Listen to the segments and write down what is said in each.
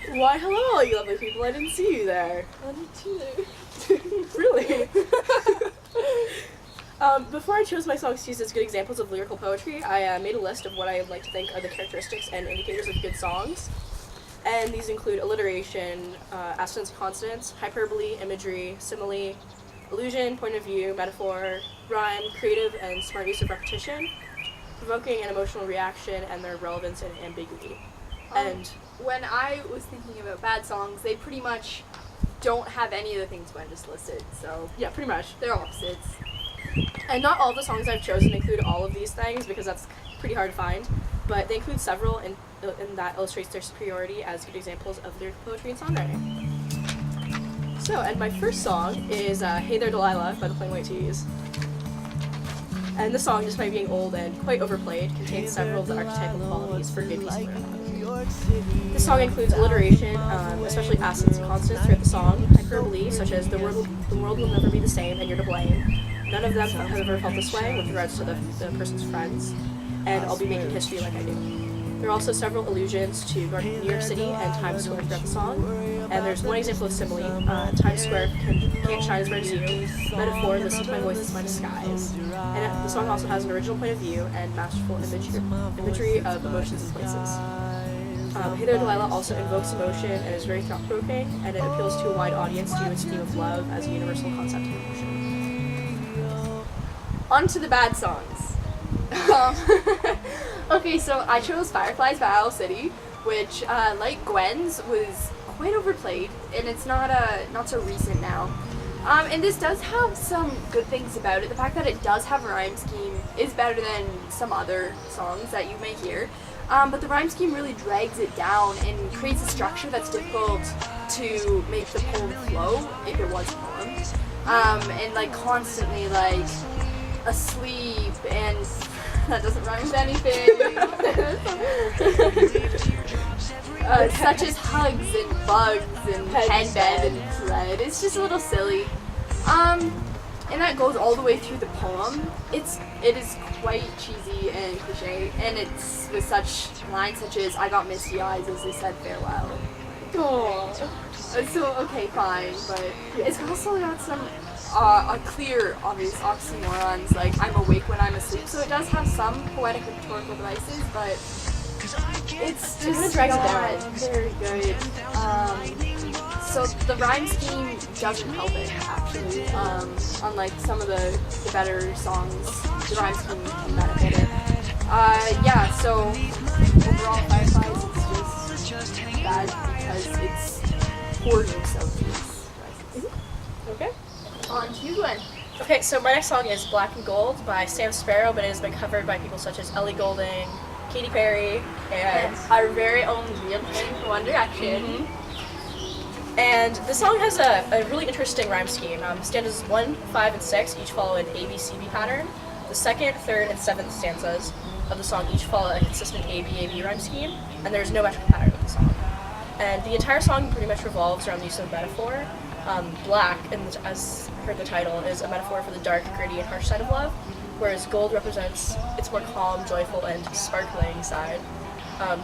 Why, hello, you lovely people. I didn't see you there. I did too. Really? Before I chose my songs to use as good examples of lyrical poetry, I made a list of what I like to think are the characteristics and indicators of good songs. And these include alliteration, assonance, consonants, hyperbole, imagery, simile, allusion, point of view, metaphor, rhyme, creative and smart use of repetition, provoking an emotional reaction, and their relevance and ambiguity. And when I was thinking about bad songs, they pretty much don't have any of the things Gwen just listed, so yeah, pretty much. they're opposites. And not all the songs I've chosen include all of these things because that's pretty hard to find, but they include several and that illustrates their superiority as good examples of lyrical poetry and songwriting. So, and my first song is Hey There Delilah by the Plain White T's. And this song, despite being old and quite overplayed, contains several of the archetypal qualities for good piece of lyric. This song includes alliteration, especially assonance and consonants throughout the song, hyperbole, such as the world will never be the same and you're to blame. None of them have ever felt this way with regards to the person's friends, and I'll be making history like I do. There are also several allusions to New York City and Times Square throughout the song, and there's one example of simile, Times Square can't shine as bright as you, metaphor, listen to my voice, it's my disguise. And the song also has an original point of view and masterful imagery of emotions and places. Hey There Delilah also invokes emotion and is very thought-provoking, and it appeals to a wide audience due to its theme of love as a universal concept of emotion. On to the bad songs. Okay, so I chose Fireflies by Owl City, which, like Gwen's, was quite overplayed, and it's not so recent now. And this does have some good things about it. The fact that it does have a rhyme scheme is better than some other songs that you may hear. But the rhyme scheme really drags it down and creates a structure that's difficult to make the poem flow, if it was a poem. And like constantly like asleep, and that doesn't rhyme with anything. Such as hugs and bugs and headbed and thread. It's just a little silly. And that goes all the way through the poem. It is quite cheesy and cliche, and it's with such lines such as "I got misty eyes as they said farewell." Oh. So okay, fine, but it's also got some clear, obvious oxymorons, like "I'm awake when I'm asleep." So it does have some poetic and rhetorical devices, but it's just drags it not down. very good. So the rhyme scheme doesn't help it, actually. Unlike some of the better songs, the rhyme scheme can benefit it. Yeah, so overall, Fireflies is just bad because it's poor use of these devices. Okay. On to you, Gwen. Okay, so my next song is Black and Gold by Sam Sparrow, but it has been covered by people such as Ellie Goulding, Katy Perry, and our very own Liam Payne from One Direction. Mm-hmm. And the song has a really interesting rhyme scheme. Stanzas 1, 5, and 6 each follow an A-B-C-B pattern. The second, third, and seventh stanzas of the song each follow a consistent A-B-A-B rhyme scheme, and there's no metrical pattern with the song. And the entire song pretty much revolves around the use of metaphor. Black, and as per the title, is a metaphor for the dark, gritty, and harsh side of love, whereas gold represents its more calm, joyful, and sparkling side.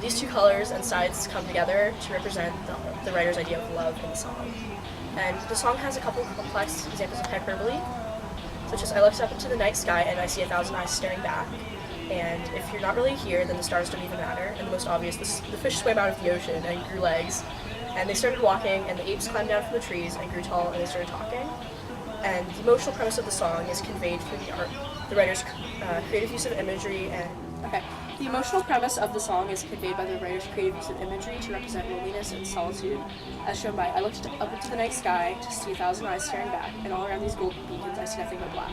These two colors and sides come together to represent the writer's idea of love in the song. And the song has a couple of complex examples of hyperbole, such as I looked up into the night sky and I see 1,000 eyes staring back. And if you're not really here, then the stars don't even matter. And the most obvious, the fish swam out of the ocean and grew legs. And they started walking, and the apes climbed down from the trees and grew tall, and they started talking. And the emotional premise of the song is conveyed through the writer's creative use of imagery and... Okay. The emotional premise of the song is conveyed by the writer's creative use of imagery to represent loneliness and solitude, as shown by I looked up into the night sky to see 1,000 eyes staring back, and all around these golden beacons I see nothing but black.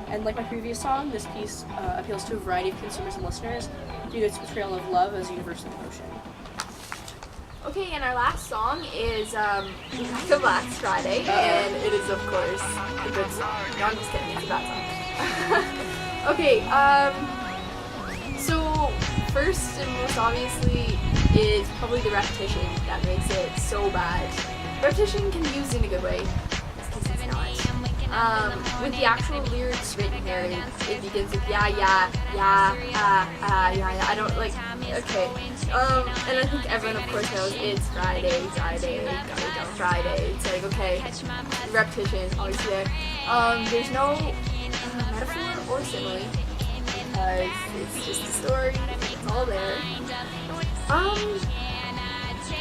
And like my previous song, this piece appeals to a variety of consumers and listeners due to its portrayal of love as universal emotion. Okay, and our last song is The Black Friday, and it is, of course, a good song. No, I'm just kidding, it's a bad song. Okay, so first and most obviously is probably the repetition that makes it so bad. Repetition can be used in a good way, in this case it's not. With the actual lyrics written there, it begins with yeah. I don't like. Okay. And I think everyone, of course, knows it's Friday, gotta go Friday. It's like, okay, repetition, obviously there. There's no metaphor or simile because it's just a story. It's all there.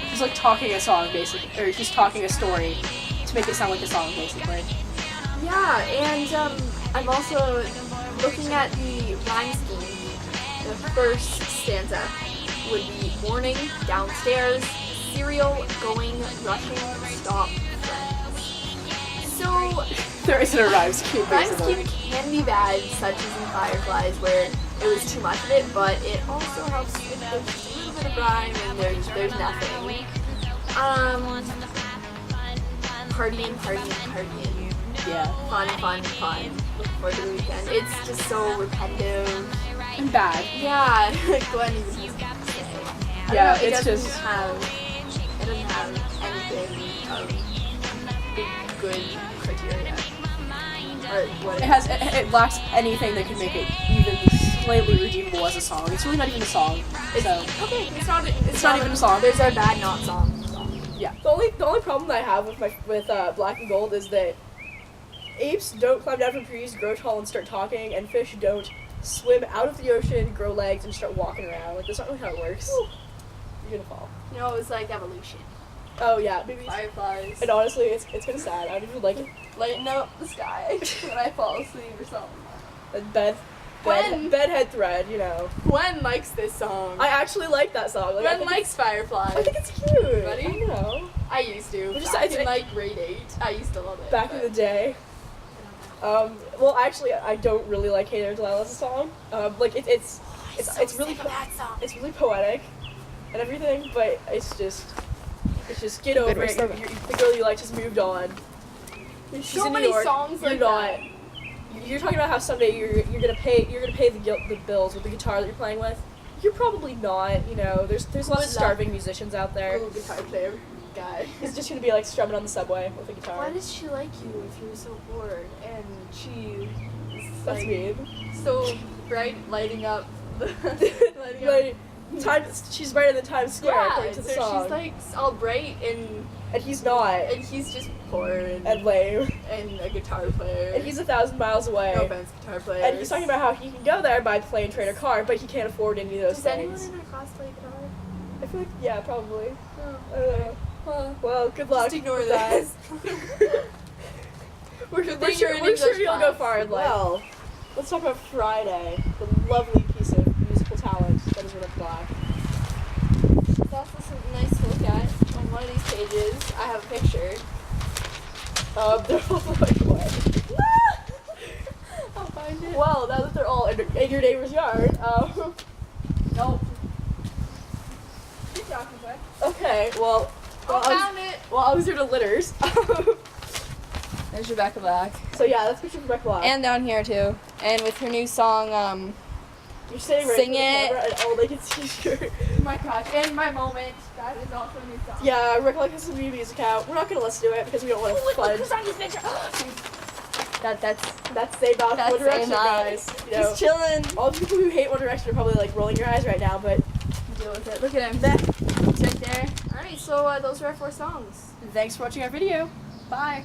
He's like talking a song, basically, or he's talking a story to make it sound like a song, basically. Yeah, and I'm also looking at the rhyme scheme. The first stanza would be morning, downstairs, cereal, going, rushing, stop, friends. So There isn't a rhyme scheme, rhyme basically. scheme can be bad, such as in Fireflies, where it was too much of it, but it also helps if there's a little bit of rhyme and there's nothing. Partying. Yeah. Fun. Look forward to the weekend. It's just so repetitive. And bad. Yeah, Gwen even has to say. I Yeah, don't know, it's just. it doesn't have anything of the good criteria. Or what It lacks anything that could make it even slightly redeemable as a song. It's really not even a song. So okay, it's not even a song. There's our bad not song. yeah. The only problem that I have with Black and Gold is that apes don't climb down from trees, grow tall, and start talking, and fish don't swim out of the ocean, grow legs, and start walking around. Like, that's not really how it works. Ooh. You're gonna fall. You know, it was like evolution. Oh yeah, maybe. Fireflies. And honestly, it's kind of sad. I don't even like it. Lighten up the sky when I fall asleep or something. And Gwen. bedhead thread, you know. Gwen likes this song. I actually like that song. Like, I Gwen think likes Fireflies. I think it's cute. Buddy? I don't know. I used to. Just- Back it's- in like grade 8. I used to love it. Back in the day. Well, actually, I don't really like Hey There Delilah as a song. Like it's really that song. it's really poetic and everything, but it's just get over it. The girl you liked has moved on. There's She's so in New many York. songs You're like not. that. You're talking about how someday you're gonna pay the bills with the guitar that you're playing with. You're probably not. You know, there's lots of Good starving musicians out there. Ooh, guitar player guy. He's just gonna be like strumming on the subway with a guitar. Why does she like you if you're so bored? And she is That's like, mean. so bright, lighting up the Like, she's brighter than Times Square, yeah, according to the so song. she's like all bright And he's not. and he's just poor And lame. and a guitar player. And he's 1,000 miles away. no offense, guitar player. And he's talking about how he can go there by plane, train, or car, but he can't afford any of those Does things. anyone in our class play guitar? I feel like, yeah, probably. Oh, I don't know. well, Well, good luck. just ignore with that. this. we're sure you'll go far in life. Well, let's talk about Friday, the lovely piece of musical talent that is Rebecca Black. That's also nice to look at. On one of these pages, I have a picture. They're all like, what? I'll find it. Well, now that they're all in your neighbor's yard, Nope. Keep talking, Gwen. okay, well, Found it. I was here to litters. There's Rebecca Black. So yeah, that's picture of Rebecca Black. And down here too. And with her new song, You're sitting right Sing in the it. camera and all naked t-shirt. oh my gosh, and my moment. That is also a new song. Yeah, Rebecca Black has a new music out. We're not gonna listen to it because we don't want to fudge. on this picture? That's Say about That's One Direction, Say guys. You know, He's chilling. all the people who hate One Direction are probably like rolling your eyes right now, but Deal with it. Look at him. He's right there. Alright, so those are our 4 songs. thanks for watching our video. Bye.